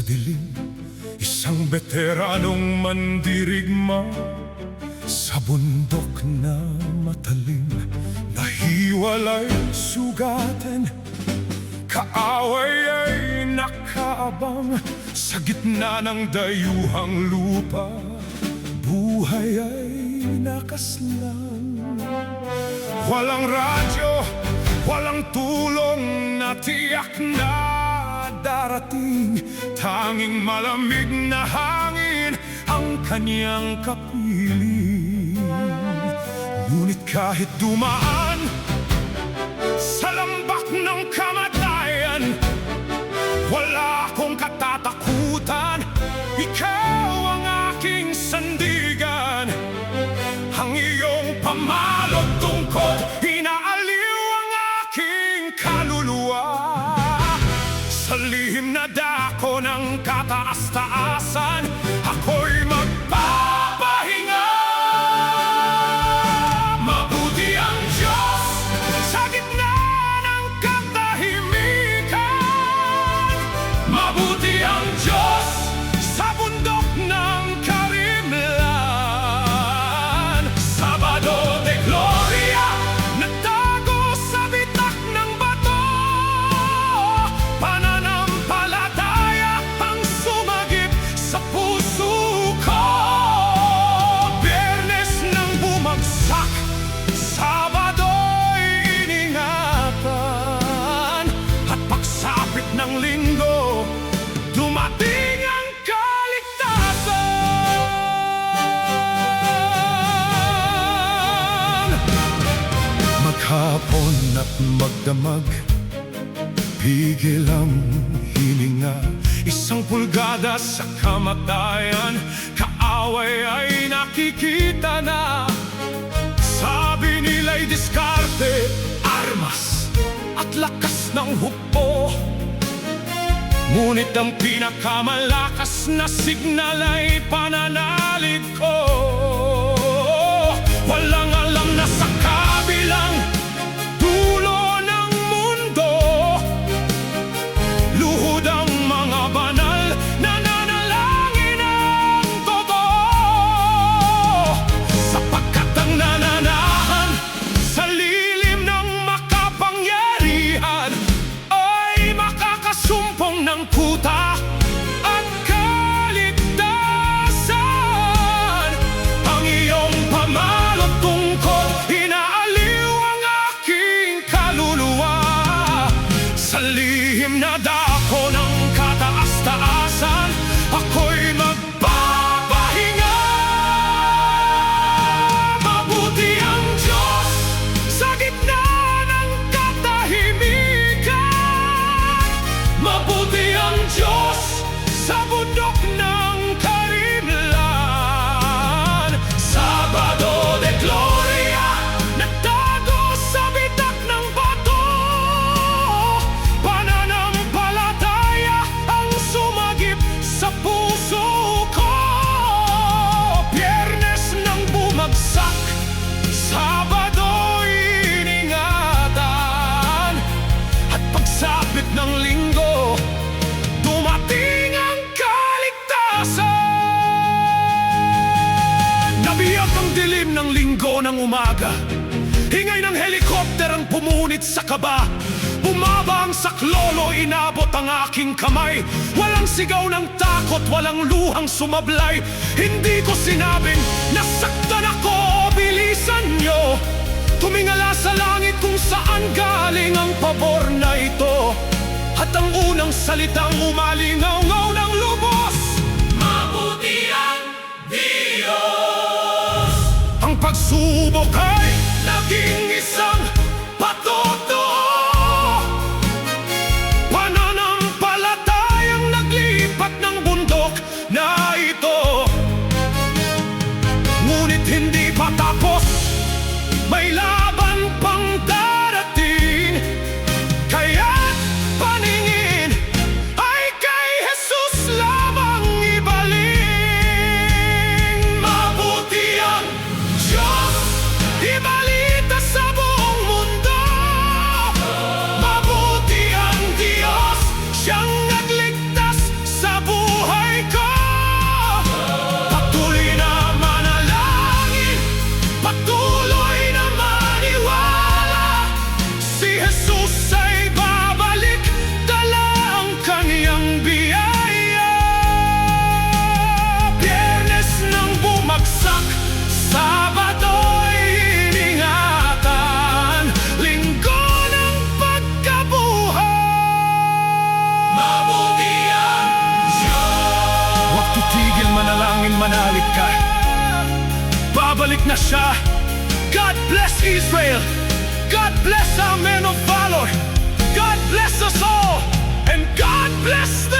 dilim, isang veteranong mandirigma. Sa bundok na matalim, nahiwalay sugatan. Kaaway ay nakaabang sa gitna ng dayuhang lupa. Buhay ay nakaslang. Walang radyo, walang tulong na tiyak na darating. Tanging malamig na hangin ang kanyang kapiling. Ngunit kahit dumaan sa lambak ng kamatayan, wala akong katatakutan. Ikaw ang aking sandigan. Ang iyong pamalot tungkod, inaaliw ang aking kaluluwa. Sa lihim na dako ng kataas-taasan, ako'y magpapahinga. Mabuti ang Diyos sa gitna ng katahimikan. Mabuti ang Diyos sa bundok ng karimlan. Sabado de Gloria, nagtago sa bitak ng bato. Pananampalataya ang sumagip sa puso ko. Biyernes nang bumagsak, Sabado'y iningatan. At pagsapit ng Linggo, dumating ang kaligtasan. Maghapon at magdamag, pigil ang hininga. Isang pulgada sa kamatayan, kaaway ay nakikita na. Sabi nila'y diskarte, armas at lakas ng hukbo. Ngunit ang pinakamalakas na signal ay pananalig ko. Walang alam na sa kabilang dulo ng mundo, luhod ang mga banal na nanalangin ang totoo. Sapagkat ang nananahan sa lilim ng makapangyarihan ay makakasumpong ng kuta at kaligtasan. Ang iyong pamalot tungkod, inaaliw ang aking kaluluwa. Sa lihim na dako ng kataas-taasan, ako'y magpapahinga. Mabuti ang Diyos sa gitna ng katahimikan. Mabuti ang Diyos sa bundok ng karimlan. Sabado de Gloria, nagtago sa bitak ng bato. Pananampalataya ang sumagip sa puso ko. Biyernes nang bumagsak, Sabado'y iningatan. At pagsapit ng Linggo, dumating ang kaligtasan. Nabiyak ang dilim ng Linggo ng umaga. Hingay ng helikopter ang pumunit sa kaba. Bumaba ang saklolo, inabot ang aking kamay. Walang sigaw ng takot, walang luhang sumablay. Hindi ko sinabing nasaktan ako, bilisan nyo. Tumingala sa langit kung saan galing ang pabor na ito. At ang unang salitang umalingaw-ngaw ng lubos, mabuti ang Diyos. Ang pagsubok ay naging isang patotoo. Pananampalatayang naglipat ng bundok na ito. Ngunit hindi pa tapos, may laban pang darating. Kaya't paningin ay kay Jesus lamang ibaling. Mabuti ang Diyos, ibalita sa buong mundo. Mabuti ang Diyos, siyang nagligtas sa buhay. lumapit na siya. God bless Israel! God bless our men of valor! God bless us all! And God bless the